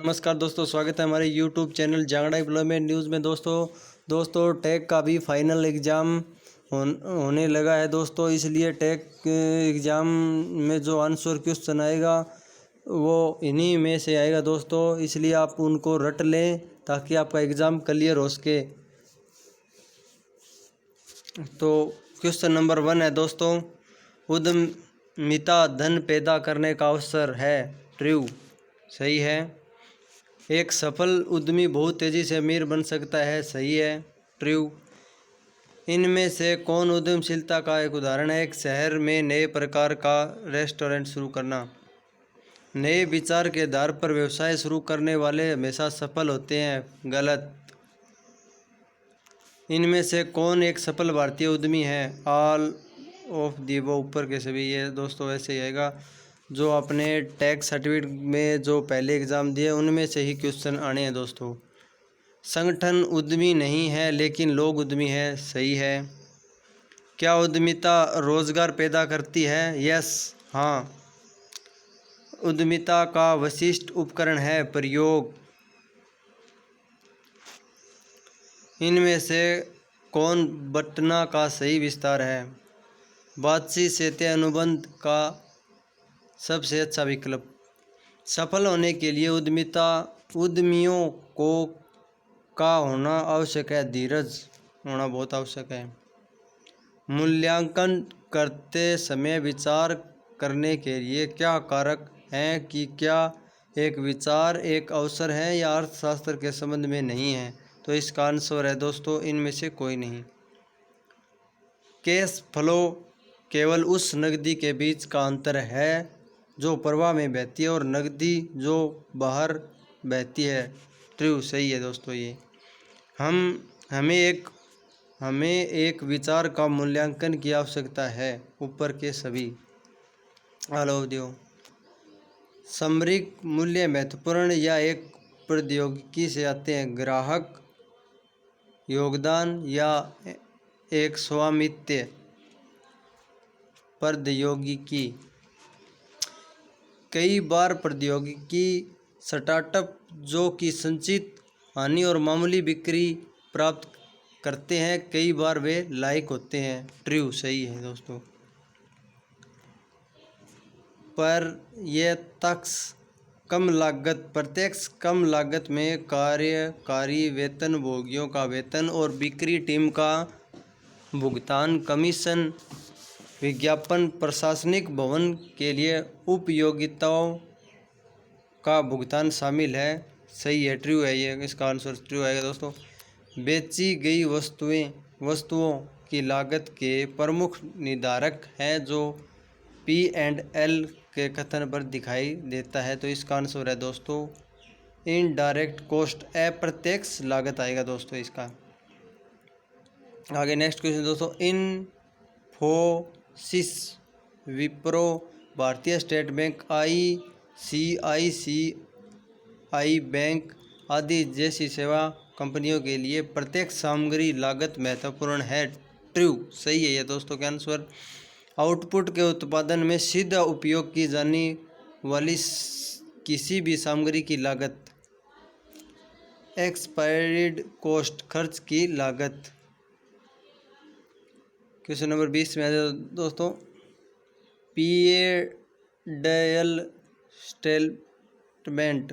नमस्कार दोस्तों, स्वागत है हमारे YouTube channel Jangra employment news में। दोस्तों टेक का भी फाइनल एग्ज़ाम होने लगा है दोस्तों। इसलिए टेक एग्ज़ाम में जो आंसर क्वेश्चन आएगा वो इन्हीं में से आएगा दोस्तों। इसलिए आप उनको रट लें ताकि आपका एग्ज़ाम क्लियर हो सके। तो क्वेश्चन नंबर 1 है दोस्तों, उद्यमिता धन पैदा करने का अवसर है। ट्रू, सही है। एक सफल उद्यमी बहुत तेज़ी से अमीर बन सकता है। सही है, ट्रू। इनमें से कौन उद्यमशीलता का एक उदाहरण है? एक शहर में नए प्रकार का रेस्टोरेंट शुरू करना। नए विचार के आधार पर व्यवसाय शुरू करने वाले हमेशा सफल होते हैं। गलत। इनमें से कौन एक सफल भारतीय उद्यमी है? ऑल ऑफ दी वो ऊपर के सभी। ये दोस्तों वैसे ही आएगा। जो अपने टैक्स सर्टिफिकेट में जो पहले एग्ज़ाम दिए उनमें से ही क्वेश्चन आने हैं दोस्तों। संगठन उद्यमी नहीं है लेकिन लोग उद्यमी है। सही है। क्या उद्यमिता रोजगार पैदा करती है? यस, हाँ। उद्यमिता का विशिष्ट उपकरण है प्रयोग। इनमें से कौन बटना का सही विस्तार है? बातचीत से तय अनुबंध का सबसे अच्छा विकल्प। सफल होने के लिए उद्यमियों को का होना आवश्यक है। धीरज होना बहुत आवश्यक है। मूल्यांकन करते समय विचार करने के लिए क्या कारक हैं कि क्या एक विचार एक अवसर है या अर्थशास्त्र के संबंध में नहीं है? तो इसका आंसर है दोस्तों इनमें से कोई नहीं। कैश फ्लो केवल उस नकदी के बीच का अंतर है जो प्रवाह में बहती है और नकदी जो बाहर बहती है। ट्रू, सही है दोस्तों। ये हमें एक विचार का मूल्यांकन की आवश्यकता है। ऊपर के सभी। आलो दियो। सामरिक मूल्य महत्वपूर्ण या एक प्रौद्योगिकी से आते हैं? ग्राहक योगदान या एक स्वामित्व प्रौद्योगिकी। कई बार प्रौद्योगिकी स्टार्टअप जो कि संचित हानि और मामूली बिक्री प्राप्त करते हैं, कई बार वे लायक होते हैं। ट्रू, सही है दोस्तों। पर यह प्रत्यक्ष कम लागत में कार्यकारी वेतनभोगियों का वेतन और बिक्री टीम का भुगतान, कमीशन, विज्ञापन, प्रशासनिक भवन के लिए उपयोगिताओं का भुगतान शामिल है। सही है, ट्रू है। ये इसका आंसर ट्रू आएगा दोस्तों। बेची गई वस्तुओं की लागत के प्रमुख निर्धारक हैं जो P&L के कथन पर दिखाई देता है। तो इसका आंसर है दोस्तों इनडायरेक्ट कॉस्ट, अप्रत्यक्ष लागत आएगा दोस्तों इसका। आगे नेक्स्ट क्वेश्चन दोस्तों, इन्फोसिस, विप्रो, भारतीय स्टेट बैंक, ICICI बैंक आदि जैसी सेवा कंपनियों के लिए प्रत्यक्ष सामग्री लागत महत्वपूर्ण है। ट्रू, सही है ये दोस्तों का आंसर। आउटपुट के उत्पादन में सीधा उपयोग की जाने वाली किसी भी सामग्री की लागत। एक्सपायर्ड कॉस्ट, खर्च की लागत। क्वेश्चन नंबर 20 में आ जाओ दोस्तों, P&L स्टेटमेंट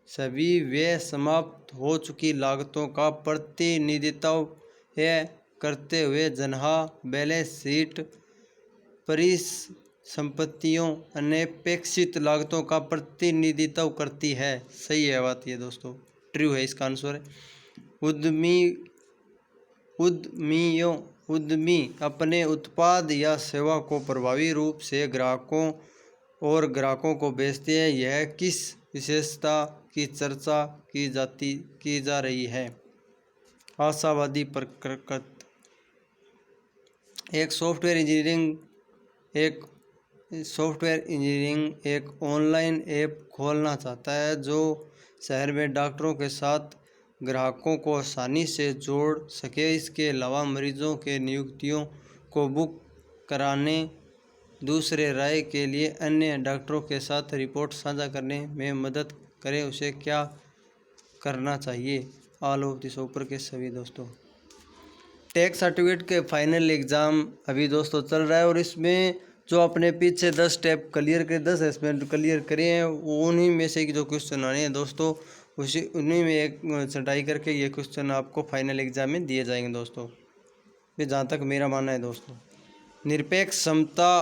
सभी व्यय समाप्त हो चुकी लागतों का प्रतिनिधित्व करते हुए जहाँ बैलेंस शीट परिसंपत्तियों अनपेक्षित लागतों का प्रतिनिधित्व करती है। सही है बात ये दोस्तों, ट्रू है इसका आंसर है। उद्यमी अपने उत्पाद या सेवा को प्रभावी रूप से ग्राहकों को बेचते हैं। यह किस विशेषता की चर्चा की जा रही है? आशावादी प्रकृति। एक सॉफ्टवेयर इंजीनियरिंग एक ऑनलाइन ऐप खोलना चाहता है जो शहर में डॉक्टरों के साथ ग्राहकों को आसानी से जोड़ सके। इसके अलावा मरीजों के नियुक्तियों को बुक कराने दूसरे राय के लिए अन्य डॉक्टरों के साथ रिपोर्ट साझा करने में मदद करे, उसे क्या करना चाहिए? ऑल ऑफ दिस ऊपर के सभी दोस्तों। टेक सर्टिफिकेट के फाइनल एग्ज़ाम अभी दोस्तों चल रहा है और इसमें जो अपने पीछे 10 स्टेप क्लियर करे, 10 असेसमेंट क्लियर करे हैं, उन्हीं में से जो क्वेश्चन आने हैं दोस्तों, उन्हीं में एक छटाई करके ये क्वेश्चन आपको फाइनल एग्ज़ाम में दिए जाएंगे दोस्तों। ये जहाँ तक मेरा मानना है दोस्तों। निरपेक्ष क्षमता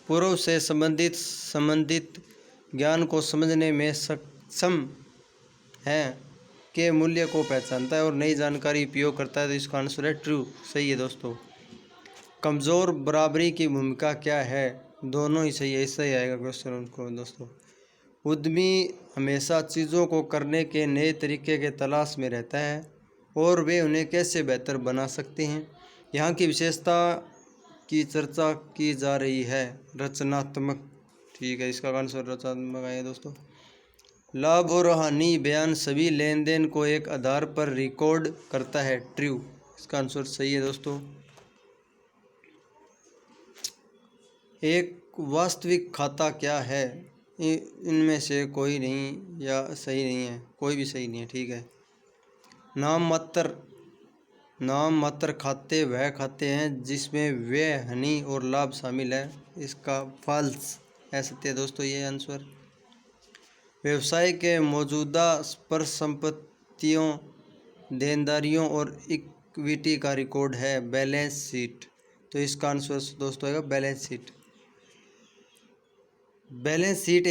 पूर्व से संबंधित ज्ञान को समझने में सक्षम है के मूल्य को पहचानता है और नई जानकारी उपयोग करता है, तो इसका आंसर है ट्रू, सही है दोस्तों। कमज़ोर बराबरी की भूमिका क्या है? दोनों ही सही है, इससे ही आएगा क्वेश्चन उनको दोस्तों। उद्यमी हमेशा चीज़ों को करने के नए तरीके के तलाश में रहता है और वे उन्हें कैसे बेहतर बना सकते हैं, यहाँ की विशेषता की चर्चा की जा रही है। रचनात्मक, ठीक है, इसका आंसर रचनात्मक आएगा दोस्तों। लाभ और हानि बयान सभी लेन देन को एक आधार पर रिकॉर्ड करता है, ट्रू, इसका आंसर सही है दोस्तों। एक वास्तविक खाता क्या है? इनमें से कोई नहीं या सही नहीं है, कोई भी सही नहीं है, ठीक है। नाम मात्र खाते वह खाते हैं जिसमें व्यय, हानि और लाभ शामिल है, इसका फॉल्स है, सत्य दोस्तों ये आंसर। व्यवसाय के मौजूदा परिसंपत्तियों, देनदारियों और इक्विटी का रिकॉर्ड है, बैलेंस शीट, तो इसका आंसर दोस्तों आएगा बैलेंस शीट। बैलेंस शीट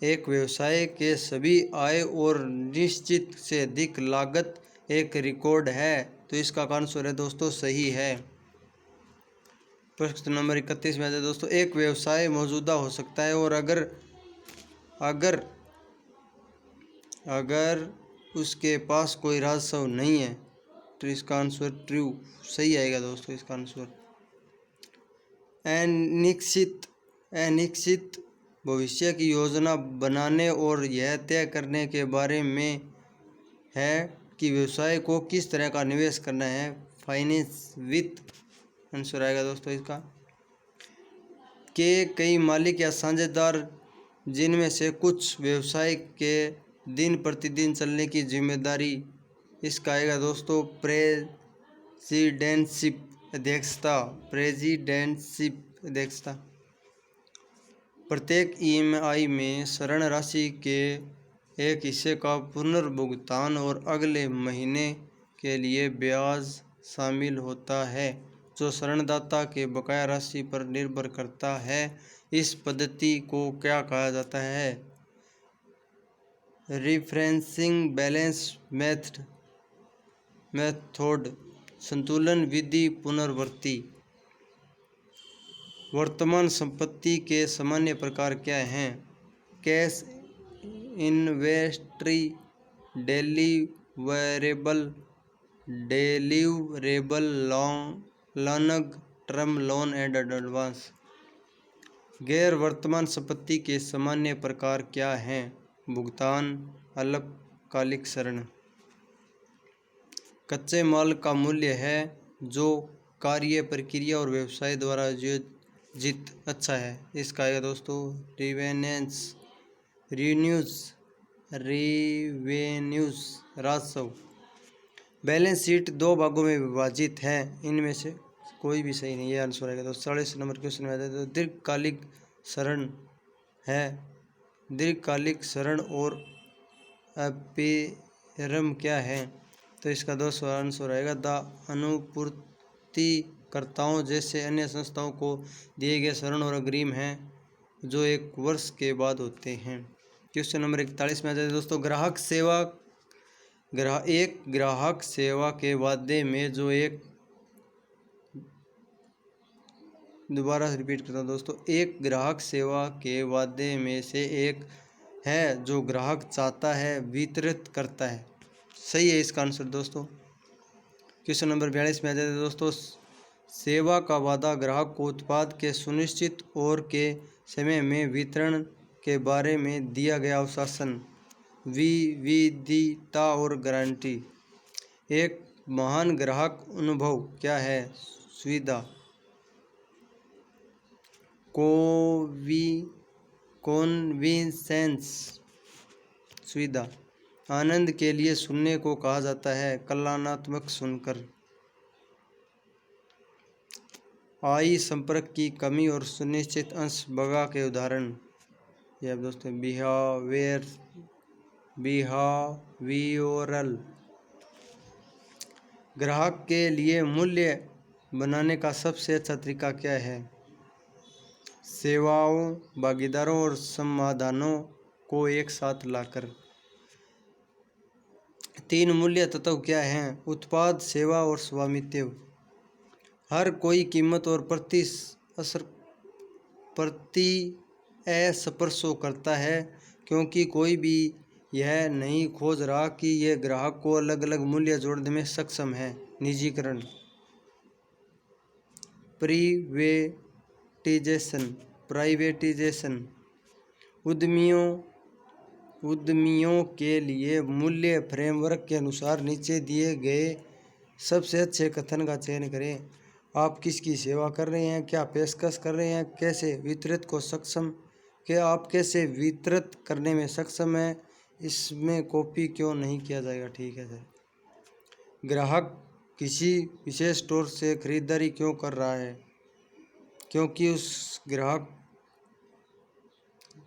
एक व्यवसाय के सभी आय और निश्चित से अधिक लागत एक रिकॉर्ड है, तो इसका आंसर है दोस्तों सही है। प्रश्न नंबर 31 में आता है दोस्तों, एक व्यवसाय मौजूदा हो सकता है और अगर उसके पास कोई राजस्व नहीं है, तो इसका आंसर ट्रू, सही आएगा दोस्तों इसका आंसर। अनिश्चित भविष्य की योजना बनाने और यह तय करने के बारे में है कि व्यवसाय को किस तरह का निवेश करना है, फाइनेंस वित्त, आंसर आएगा दोस्तों इसका। के कई मालिक या साझेदार जिनमें से कुछ व्यवसाय के दिन प्रतिदिन चलने की जिम्मेदारी, इसका आएगा दोस्तों प्रेसिडेंटशिप अध्यक्षता। प्रत्येक ईएमआई में ऋण राशि के एक हिस्से का पुनर्भुगतान और अगले महीने के लिए ब्याज शामिल होता है, जो ऋणदाता के बकाया राशि पर निर्भर करता है। इस पद्धति को क्या कहा जाता है? रिफरेंसिंग बैलेंस मेथड, संतुलन विधि, पुनरावृत्ति। वर्तमान संपत्ति के सामान्य प्रकार क्या हैं? Cash inventory, deliverable, long term loan and advance. गैर वर्तमान संपत्ति के सामान्य प्रकार क्या हैं? भुगतान, अल्पकालिक ऋण। कच्चे माल का मूल्य है जो कार्य, प्रक्रिया और व्यवसाय द्वारा अर्जित अच्छा है, इसका आएगा दोस्तों रिवेन्यूज, राजस्व। बैलेंस शीट दो भागों में विभाजित है, इनमें से कोई भी सही नहीं, ये आंसर आएगा। तो 40 नंबर क्वेश्चन में आता है, तो दीर्घकालिक ऋण है, दीर्घकालिक ऋण और अपेरम क्या है, तो इसका दोस्तों आंसर आएगा द आपूर्तिकर्ताओं जैसे अन्य संस्थाओं को दिए गए ऋण और अग्रिम हैं जो 1 वर्ष के बाद होते हैं। क्वेश्चन नंबर 41 में आ जाए दोस्तों, ग्राहक सेवा के वादे में जो एक, दोबारा रिपीट करता हूँ दोस्तों, एक ग्राहक सेवा के वादे में से एक है जो ग्राहक चाहता है वितरित करता है, सही है इसका आंसर दोस्तों। क्वेश्चन नंबर 42 में आ जाते हैं दोस्तों, सेवा का वादा ग्राहक को उत्पाद के सुनिश्चित और के समय में वितरण के बारे में दिया गया आश्वासन, विविधता और गारंटी। एक महान ग्राहक अनुभव क्या है? सुविधा, कॉन्विसेंस सुविधा। आनंद के लिए सुनने को कहा जाता है, कलात्मक सुनकर। आई संपर्क की कमी और सुनिश्चित अंश बगा के उदाहरण। ये अब दोस्तों बिहेवियरल। ग्राहक के लिए मूल्य बनाने का सबसे अच्छा तरीका क्या है? सेवाओं, भागीदारों और समाधानों को एक साथ लाकर। 3 मूल्य तत्व क्या हैं? उत्पाद, सेवा और स्वामित्व। हर कोई कीमत और प्रतिस्पर्शो करता है, क्योंकि कोई भी यह नहीं खोज रहा कि यह ग्राहक को अलग अलग मूल्य जोड़ने में सक्षम है। निजीकरण, प्राइवेटाइजेशन। उद्यमियों के लिए मूल्य फ्रेमवर्क के अनुसार नीचे दिए गए सबसे अच्छे कथन का चयन करें। आप किसकी सेवा कर रहे हैं? क्या पेशकश कर रहे हैं? आप कैसे वितरित करने में सक्षम हैं? इसमें कॉपी क्यों नहीं किया जाएगा? ठीक है सर। ग्राहक किसी विशेष स्टोर से खरीदारी क्यों कर रहा है?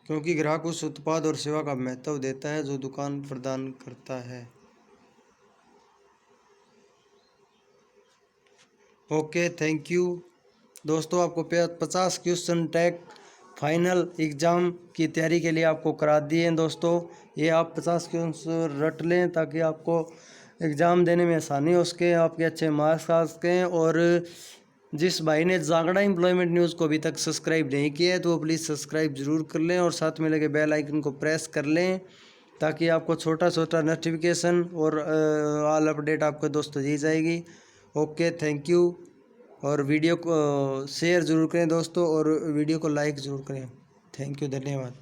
क्योंकि ग्राहक उस उत्पाद और सेवा का महत्व देता है जो दुकान प्रदान करता है। ओके, थैंक यू दोस्तों। आपको 50 क्वेश्चन टैग फाइनल एग्ज़ाम की तैयारी के लिए आपको करा दिए हैं दोस्तों। ये आप 50 क्वेश्चन रट लें ताकि आपको एग्ज़ाम देने में आसानी हो सके, आपके अच्छे मार्क्स आ सकें। और जिस भाई ने जागड़ा एम्प्लॉयमेंट न्यूज़ को अभी तक सब्सक्राइब नहीं किया है तो वो प्लीज़ सब्सक्राइब ज़रूर कर लें और साथ में लगे बेल आइकन को प्रेस कर लें, ताकि आपको छोटा छोटा नोटिफिकेशन और ऑल अपडेट आपको दोस्तों दी जाएगी। Okay, thank you. और वीडियो को शेयर ज़रूर करें दोस्तों, और वीडियो को लाइक ज़रूर करें। थैंक यू, धन्यवाद।